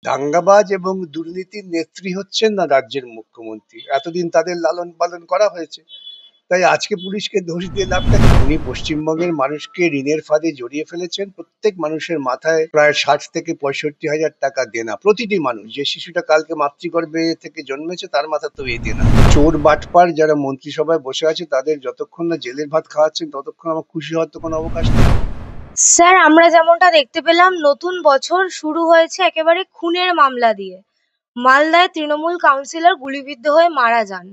দাঙ্গাবাজ এবং দুর্নীতির নেত্রী হচ্ছেন না রাজ্যের মুখ্যমন্ত্রী। এতদিন তাদের লালন পালন করা হয়েছে, তাই আজকে পুলিশকে দোষ দিয়ে লাভটা কি? উনি পশ্চিমবঙ্গের মানুষকে ঋণের ফাঁদে জড়িয়ে ফেলেছেন। প্রত্যেক মানুষের মাথায় প্রায় 60 থেকে 65 হাজার টাকা দেনা। প্রতিটি মানুষ, যে শিশুটা কালকে মাতৃগর্ভে থেকে জন্মেছে তার মাথা তো এই দেনা। চোর বাটপার যারা মন্ত্রিসভায় বসে আছে তাদের যতক্ষণ না জেলের ভাত খাওয়াচ্ছেন ততক্ষণ আমার খুশি হওয়ার তো কোনো অবকাশ নেই। স্যার, আমরা যেমনটা দেখতে পেলাম, নতুন বছর শুরু হয়েছে একেবারে খুনের মামলা দিয়ে। মালদায় তৃণমূল কাউন্সিলর গুলিবিদ্ধ হয়ে মারা যান।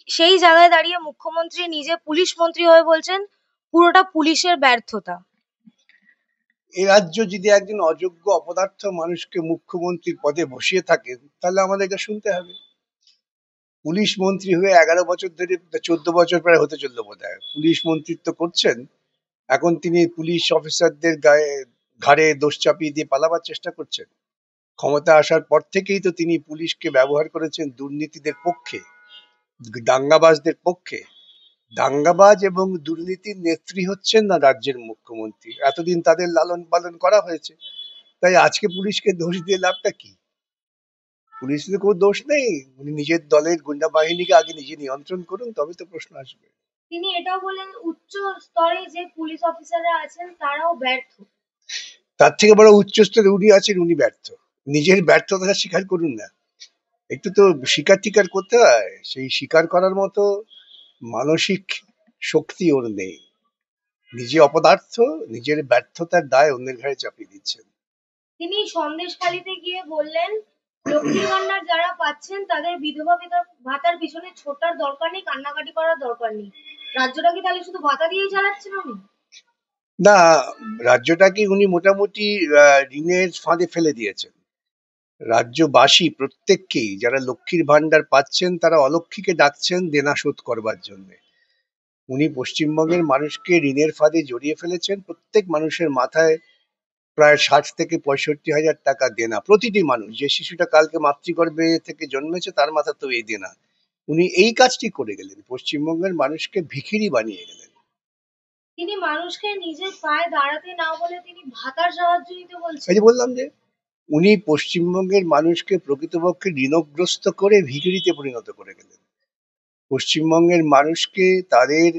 সেই জায়গায় দাঁড়িয়ে মুখ্যমন্ত্রী নিজে পুলিশ মন্ত্রী হয়ে বলছেন পুরোটা পুলিশের ব্যর্থতা। এ রাজ্য যদি একজন অযোগ্য অপদার্থ মানুষকে মুখ্যমন্ত্রীর পদে বসিয়ে থাকেন তাহলে আমাদের এটা শুনতে হবে। পুলিশ মন্ত্রী হয়ে 11 বছর ধরে, 14 বছর প্রায় হতে চললো বোধ হয় পুলিশ মন্ত্রিত্ব করছেন। এখন তিনি পুলিশ অফিসারদের ঘাড়ে দোষ চাপিয়ে দিয়ে পালাবার চেষ্টা করছেন। ক্ষমতা আসার পর থেকেই তো তিনি পুলিশকে ব্যবহার করেছেন দুর্নীতিদের পক্ষে, দাঙ্গাবাজদের পক্ষে। দাঙ্গাবাজ এবং দুর্নীতির নেত্রী হচ্ছেন না রাজ্যের মুখ্যমন্ত্রী। এতদিন তাদের লালন পালন করা হয়েছে, তাই আজকে পুলিশকে দোষ দিয়ে লাভটা কি? পুলিশের কোনো দোষ নেই। উনি নিজের দলের গুন্ডা বাহিনীকে আগে নিজে নিয়ন্ত্রণ করুন, তবে তো প্রশ্ন আসবে। তিনি এটাও বলেন উচ্চ স্তরে যে পুলিশ অফিসাররা আছেন তারাও ব্যর্থ। তার থেকে বড় উচ্চস্তরে উনি আছেন, উনি ব্যর্থ। নিজের ব্যর্থতা স্বীকার করুন না। একটু তো স্বীকার টিকার করতে হয়, সেই স্বীকার করার মতো মানসিক শক্তি ওর নেই। নিজে অপদার্থ, নিজের ব্যর্থতার দায় অন্যের ঘাড়ে চাপিয়ে দিচ্ছেন। তিনি সন্দেশখালিতে গিয়ে বললেন লক্ষ্মীর ভান্ডার যারা পাচ্ছেন তাদের বিধবা ভাতার পিছনে ছোটার দরকার নেই, কান্নাকাটি করার দরকার নেই। রাজ্যটা কি তাহলে শুধু ভাতা দিয়েই চালাচ্ছেন উনি? না, রাজ্যটাকে উনি মোটামুটি ঋণের ফাঁদে ফেলে দিয়েছেন। রাজ্যবাসী প্রত্যেককেই, যারা লক্ষ্মীর ভান্ডার পাচ্ছেন তারা অলক্ষ্মীকে ডাকছেন দেনা শোধ করবার জন্য। উনি পশ্চিমবঙ্গের মানুষকে ঋণের ফাঁদে জড়িয়ে ফেলেছেন। প্রত্যেক মানুষের মাথায় প্রায় 60 থেকে 65 হাজার টাকা দেনা। প্রতিটি মানুষ, যে শিশুটা কালকে মাতৃগর্ভে থেকে জন্মেছে তার মাথা তো এই দেনা। উনি এই কাজটি করে গেলেন, পশ্চিমবঙ্গের মানুষকে ভিখিরি বানিয়ে গেলেন। তিনি মানুষকে নিজের পায়ে দাঁড়াতে না বলে তিনি ভাতার সাহায্য নিতে এই বলছেন। যে বললাম যে উনি পশ্চিমবঙ্গের মানুষকে প্রকৃতপক্ষে ঋণগ্রস্ত করে ভিখিরিতে পরিণত করে গেলেন। পশ্চিমবঙ্গের মানুষকে তাদের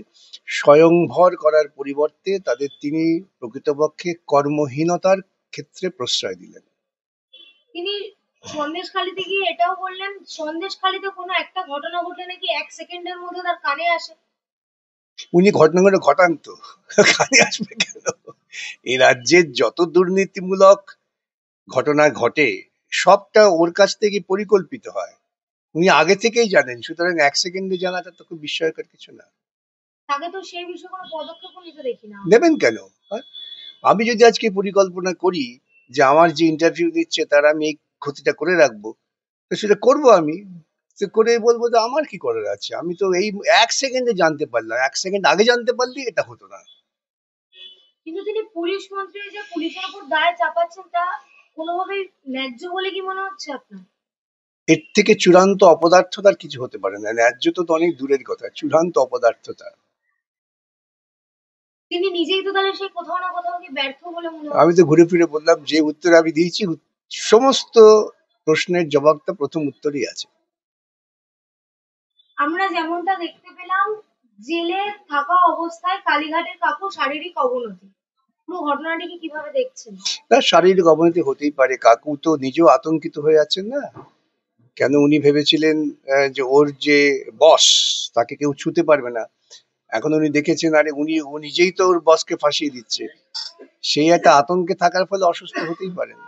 স্বয়ংভর করার পরিবর্তে তাদের তিনি প্রকৃতপক্ষে কর্মহীনতার ক্ষেত্রে প্রশ্রয় দিলেন। তিনি সন্দেশখালিতে গিয়ে এটাও বললেন সন্দেশখালিতে কোনো একটা ঘটনা ঘটলে নাকি 1 সেকেন্ডের মধ্যে তার কানে আসে। উনি ঘটনাগুলো ঘটান তো, কানে আসবে কেন? এই রাজ্যের যত দুর্নীতিমূলক ঘটনা ঘটে সবটা ওর কাছ থেকে পরিকল্পিত হয়। উনি আগে থেকেই জানেন, সুতরাং 1 সেকেন্ডে জানাটা তো খুব বিস্ময়কর কিছু না। তাকে তো সেই বিষয়ে কোনো পদক্ষেপও নিতে দেখি না আমরা। নেবেন কেন? হ্যাঁ? আমি যদি আজকে পরিকল্পনা করি যে আমার যে ইন্টারভিউ দিচ্ছে তার আমি এই ক্ষতিটা করে রাখবো, তো সেটা করবো আমি। তো করে বলবো যে আমার কি করার আছে, আমি তো এই 1 সেকেন্ডে জানতে পারলাম, 1 সেকেন্ড আগে জানতে পারলে এটা হতো না। কিন্তু তিনি পুলিশ মন্ত্রী যে পুলিশের উপর দায় চাপাচ্ছেন তা কোনোভাবেই ন্যায্য বলে কি মনে হচ্ছে আপনার? এর থেকে চূড়ান্ত অপদার্থতার কিছু হতে পারে না। ন্যায্য তো অনেক দূরের কথা, চূড়ান্ত অপদার্থতা। তিনি নিজেই তো তাহলে সেই কোথাও না কোথাও কি ব্যর্থ বলে মনে আমি হচ্ছে। তো ঘুরে ফিরে বললাম যে উত্তর আমি দিয়েছি, সমস্ত প্রশ্নের জবাবটা প্রথম উত্তরই আছে। আমরা যেমনটা দেখতে পেলাম, জেলে থাকা অবস্থায় কালীঘাটের কাকুর শারীরিক অবনতি। পুরো ঘটনাটিকে কিভাবে দেখছেন? তার শারীরিক অবনতি হতেই পারে, কাকু তো নিজেও আতঙ্কিত হয়ে আছেন না। কেন উনি ভেবেছিলেন যে ওর যে বস তাকে কেউ ছুঁতে পারবে না। এখন উনি দেখেছেন আরে ও নিজেই তো ওর বসকে ফাঁসিয়ে দিচ্ছে। সেই একটা আতঙ্কে থাকার ফলে অসুস্থ হতেই পারেন।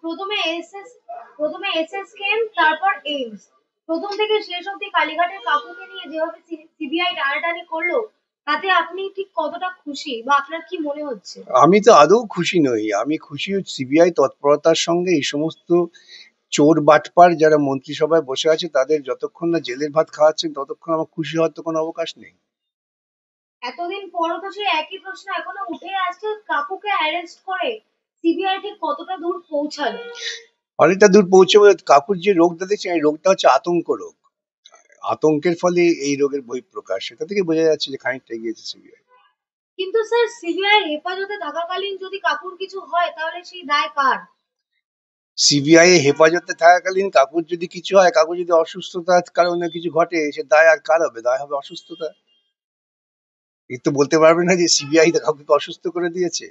প্রথমে এসএস প্রথমে এসএসকেএম, তারপর এইমস। প্রথম থেকে শেষ অবধি কালীঘাটের কাকুকে নিয়ে যেভাবে সিবিআই টানাটানি করলো, তাতে আপনি ঠিক কতটা খুশি বা আপনার কি মনে হচ্ছে? আমি তো আদৌ খুশি নই। আমি খুশি সিবিআই তৎপরতার সঙ্গে এই সমস্ত চোর বাটপার যারা মন্ত্রিসভায় বসে আছে তাদের যতক্ষণ না জেলের ভাত খাওয়াচ্ছেন ততক্ষণ আমার খুশি হওয়ার তো কোনো অবকাশ নেই। এতদিন পরও তো সেই একই প্রশ্ন এখনো উঠে আসছে, কাকুকে অ্যারেস্ট করে সিবিআই ঠিক কতটা দূর পৌঁছালো? অনেকটা দূর পৌঁছে কাকুর যে রোগটা দেখছেন, এই রোগটা হচ্ছে আতঙ্ক রোগ। আতঙ্কের ফলে এই রোগের বহিঃপ্রকাশ, সেটা থেকে বোঝা যাচ্ছে যে খানিকটা এগিয়েছে সিবিআই। কিন্তু স্যার, সিবিআই হেফাজতে থাকাকালীন যদি কাকুর কিছু হয় তাহলে সেই দায় কার? সিবিআই হেফাজতে থাকাকালীন কাকুর যদি কিছু হয়, কাকুর যদি অসুস্থতার কারণে কিছু ঘটে, সে দায় আর কার হবে? দায় হবে অসুস্থতা। এ তো বলতে পারবে না যে সিবিআই কাউকে অসুস্থ করে দিয়েছে।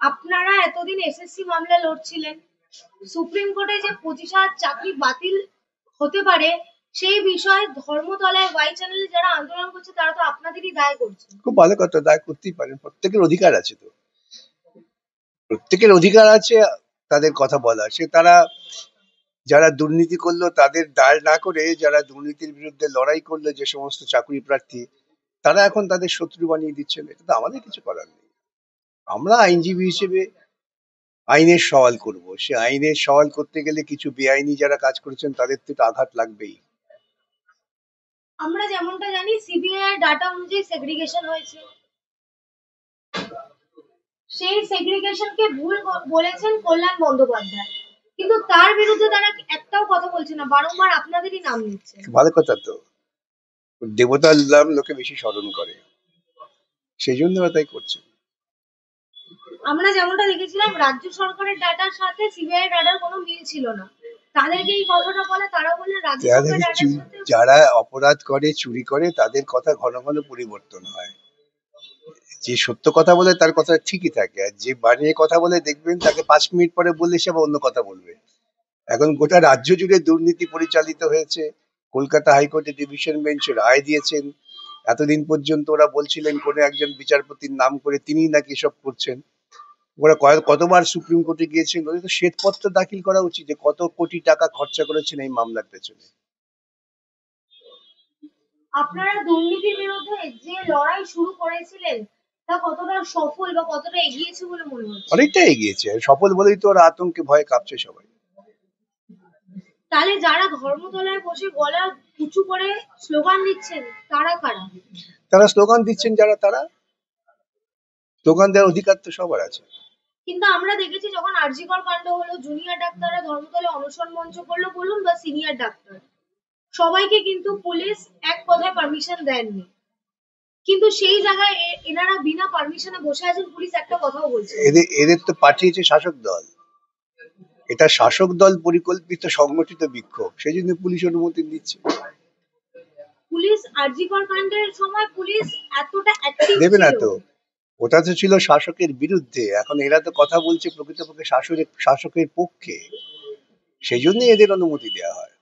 আপনারা এতদিন এসএসসি মামলা লড়ছিলেন, সুপ্রিম কোর্টে যে 25,000 চাকরি বাতিল হতে পারে সেই বিষয়ে ধর্মতলায় ওয়াই চ্যানেলে যারা আন্দোলন করছে তারা তো আপনাদেরই দায় করছে। খুব ভালো কথা, দায় করতেই পারেন, প্রত্যেকের অধিকার আছে তো, প্রত্যেকের অধিকার আছে তাদের কথা বলা। সে তারা যারা দুর্নীতি করলো তাদের দায় না করে যারা দুর্নীতির বিরুদ্ধে লড়াই করলো, যে সমস্ত চাকরি প্রার্থী, তারা এখন তাদের শত্রু বানিয়ে দিচ্ছেন। এটা তো আমাদের কিছু করার নেই। আমরা আইনজীবী হিসেবে আইনের সওয়াল করব। সে আইনের সওয়াল করতে গেলে কিছু বেআইনি যারা কাজ করেছেন তাদের তো একটু আঘাত লাগবেই। আমরা যেমনটা জানি সিবিআই ডাটা অনুযায়ী সেগ্রিগেশন হয়েছে, সেই সেগ্রিগেশনকে ভুল বলেছেন কল্যাণ বন্দ্যোপাধ্যায়, কিন্তু তার বিরুদ্ধে তারা একটাও কথা বলছে না, বারংবার আপনাদেরই নাম নিচ্ছে। ভালো কথা তো, দেবতার নাম লোকে বেশি স্মরণ করে, সেই জন্য ওরা তাই করছে। আমরা যেমনটা দেখেছিলাম রাজ্য সরকারের ডাটার সাথে সিবিআই ডাটার কোনো মিল ছিল না, তাদেরকে এই কথাটা বলে তারা বলে রাজ্য সরকারের ডাটার সাথে। যারা অপরাধ করে, চুরি করে, তাদের কথা ঘন ঘন পরিবর্তন হয়। যে সত্য কথা বলে তার কথা ঠিকই থাকে, আর যে বানিয়ে কথা বলে দেখবেন তাকে 5 মিনিট পরে বললে সে আবার অন্য কথা বলবে। এখন গোটা রাজ্য জুড়ে দুর্নীতি পরিচালিত হয়েছে। কলকাতা হাইকোর্টে ডিভিশন বেঞ্চ রায় দিয়েছেন। এতদিন পর্যন্ত ওরা বলছিলেন কোনো একজন বিচারপতির নাম করে তিনি নাকি এসব করছেন। ওরা কতবার সুপ্রিম কোর্টে গিয়েছেন, ওদের তো শ্বেতপত্র দাখিল করা উচিত যে কত কোটি টাকা খরচা করেছেন এই মামলার পেছনে। আপনারা দুর্নীতির বিরুদ্ধে যে লড়াই শুরু করেছিলেন তা কতটা সফল বা কতটা এগিয়েছে বলে মনে হচ্ছে? অনেকটা এগিয়েছে, সফল বলেই তো ওরা আতঙ্কে ভয়ে কাঁপছে সবাই। তাহলে যারা ধর্মতলায় বসে গলা উঁচু করে স্লোগান দিচ্ছেন তারা কারা? তারা স্লোগান দিচ্ছেন, যারা তারা স্লোগান দেওয়ার অধিকার তো সবার আছে। কিন্তু আমরা দেখেছি যখন আরজিকর কাণ্ড হলো, জুনিয়র ডাক্তাররা ধর্মতলায় অনশন মঞ্চ করলো বলুন বা সিনিয়র ডাক্তার, সবাইকে কিন্তু পুলিশ এক কথায় পারমিশন দেননি, কিন্তু সেই জায়গায় এনারা বিনা পারমিশনে বসে আছেন, পুলিশ একটা কথাও বলছে না। এদের তো পাঠিয়েছে শাসক দল, এটা শাসক দল পরিকল্পিত সংগঠিত বিক্ষোভ, সেই জন্য পুলিশ অনুমতি দিচ্ছে। পুলিশ আরজিকর কাণ্ডের সময় পুলিশ এতটা অ্যাক্টিভ দেবে না ছিল? তো, ওটা তো ছিল শাসকের বিরুদ্ধে, এখন এরা তো কথা বলছে প্রকৃতপক্ষে শাসকের পক্ষে, সেই জন্য এদের অনুমতি দেওয়া হয়।